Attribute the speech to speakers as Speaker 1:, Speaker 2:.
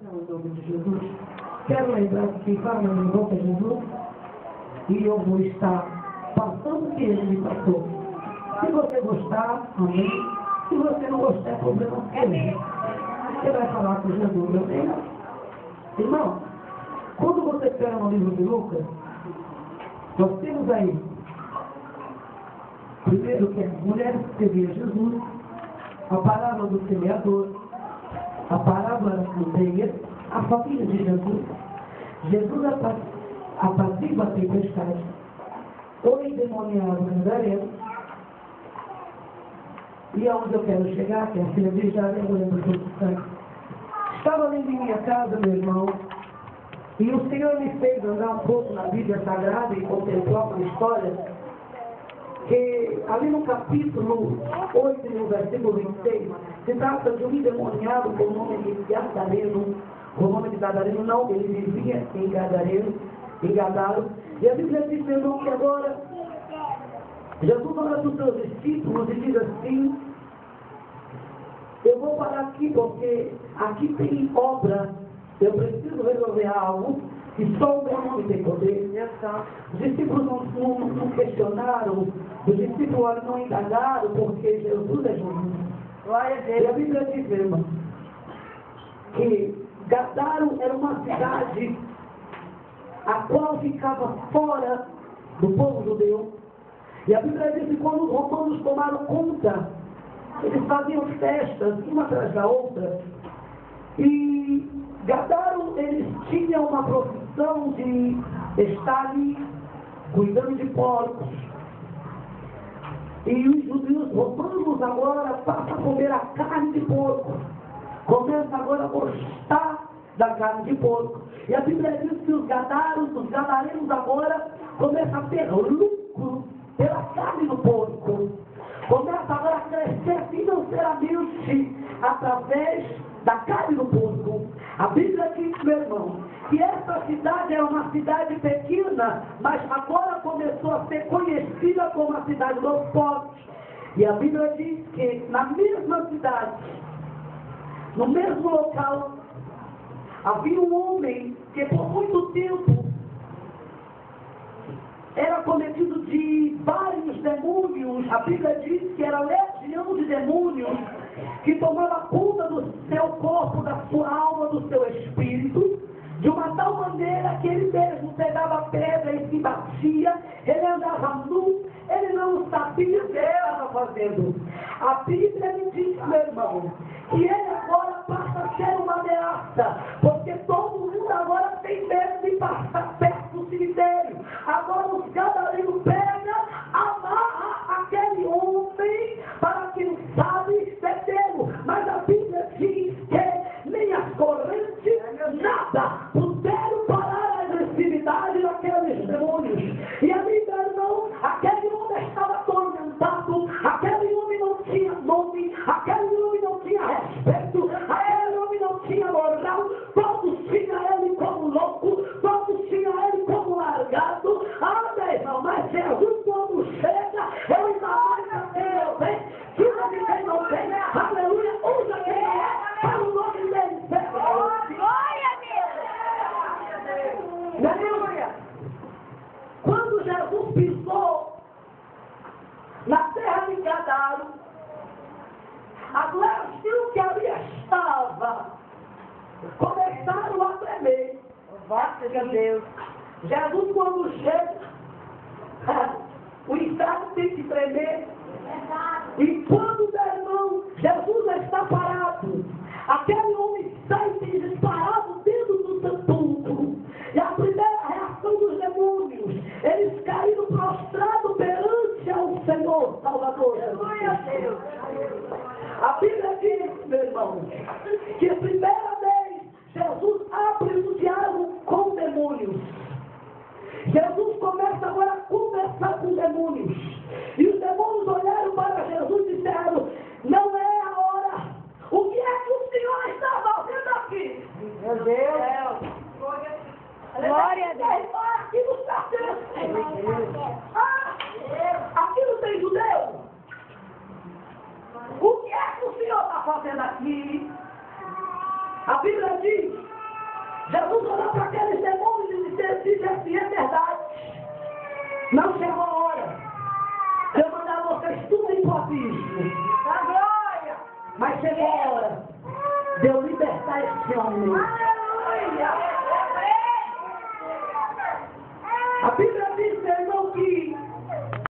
Speaker 1: Em nome de Jesus. Quero lembrar que quem fala no nome de Jesus, e eu vou estar passando o que ele me passou. Se você gostar, amém. Se você não gostar, é problema seu. Você vai falar com Jesus, amém? Irmão, quando você pega no livro de Lucas, nós temos aí, primeiro que as mulheres que serviam Jesus, a parábola do semeador, a parábola das candeias, a família de Jesus. Jesus apazigua a tempestade. O endemoniado Nazareno. E aonde eu quero chegar, que é a filha de Javé, eu lembro do sangue. Estava lendo em minha casa, meu irmão, e o Senhor me fez andar um pouco na Bíblia Sagrada e contemplar uma história que ali no capítulo 8, no versículo 26, se trata de um endemoniado com o nome de Gadareno. O nome de Gadareno não, ele vivia em Gadareno, em Gadaro. E a Bíblia diz, meu irmão, que agora Jesus olha para os seus discípulos e diz assim: eu vou parar aqui porque aqui tem obra, eu preciso resolver algo que só o meu nome tem poder. Os discípulos não questionaram, os discípulos não indagaram, porque Jesus é Jesus.
Speaker 2: Glória a Deus.
Speaker 1: E a Bíblia diz, meu irmão, que Gadaro era uma cidade a qual ficava fora do povo judeu. E a Bíblia diz que quando os romanos tomaram conta, eles faziam festas, uma atrás da outra. E Gadaro, eles tinham uma profissão de estar ali cuidando de porcos. E os judeus romanos agora passam a comer a carne de porco. Começam agora a gostar da carne de porco. E a Bíblia diz que os gadarenos agora começam a ter lucro pela carne do porco. Começa agora a crescer financeiramente através da carne do porco. A Bíblia diz, meu irmão, que essa cidade era uma cidade pequena, mas agora começou a ser conhecida como a cidade dos porcos. E a Bíblia diz que na mesma cidade, no mesmo local, havia um homem que por muito tempo era cometido de vários demônios. A Bíblia diz que era legião de demônios que tomava conta do seu corpo, da sua alma, do seu espírito, de uma tal maneira que ele mesmo pegava pedra e se batia, ele andava nu, ele não sabia o que estava fazendo. A Bíblia me diz, meu irmão, que ele agora passa a ser uma ameaça, porque todo mundo agora tem medo de passar perto do cemitério. Agora os gadarenos pegam, amarra aquele homem para que não sabe metê-lo. Mas a Bíblia diz que nem as correntes, nada puderam parar a agressividade daqueles demônios. E a Bíblia, irmão, aquele homem estava atormentado, aquele homem não tinha nome, aquele homem não tinha respeito, aquele homem não tinha moral, todos tinham ele como louco, todos tinham ele como largado. Ah, meu irmão, mas Jesus quando chega, ele ainda manda quem não tem, tira de quem não tem, aleluia, usa quem não é, para o nome dele.
Speaker 2: Glória a Deus.
Speaker 1: Aleluia. Quando Jesus pisou na terra de Gadaro, a glória que ali estava começaram a tremer.
Speaker 2: Graças a Deus.
Speaker 1: Jesus quando chega, o estado tem que tremer. E quando, meu irmão, Jesus está parado, aquele homem sai disparado dentro do sepulcro. E a primeira reação dos demônios, eles caíram prostrados perante ao Senhor Salvador Jesus. A Bíblia diz, meu irmão, que a primeira vez Jesus abre um diálogo com demônios. Jesus começa agora a conversar com demônios. E os demônios olharam para Jesus e disseram: não é a hora. O que é que o Senhor está fazendo aqui?
Speaker 2: Meu Deus. Glória a Deus.
Speaker 1: Aqui não está tendo. Aqui não tem judeu. O que é que o Senhor está fazendo aqui? A Bíblia diz, Jesus olhou para aqueles demônios e disse assim, é verdade. Não chegou a hora de eu mandar vocês tudo em abismo.
Speaker 2: A glória.
Speaker 1: Mas chegou a hora de eu libertar esse homem.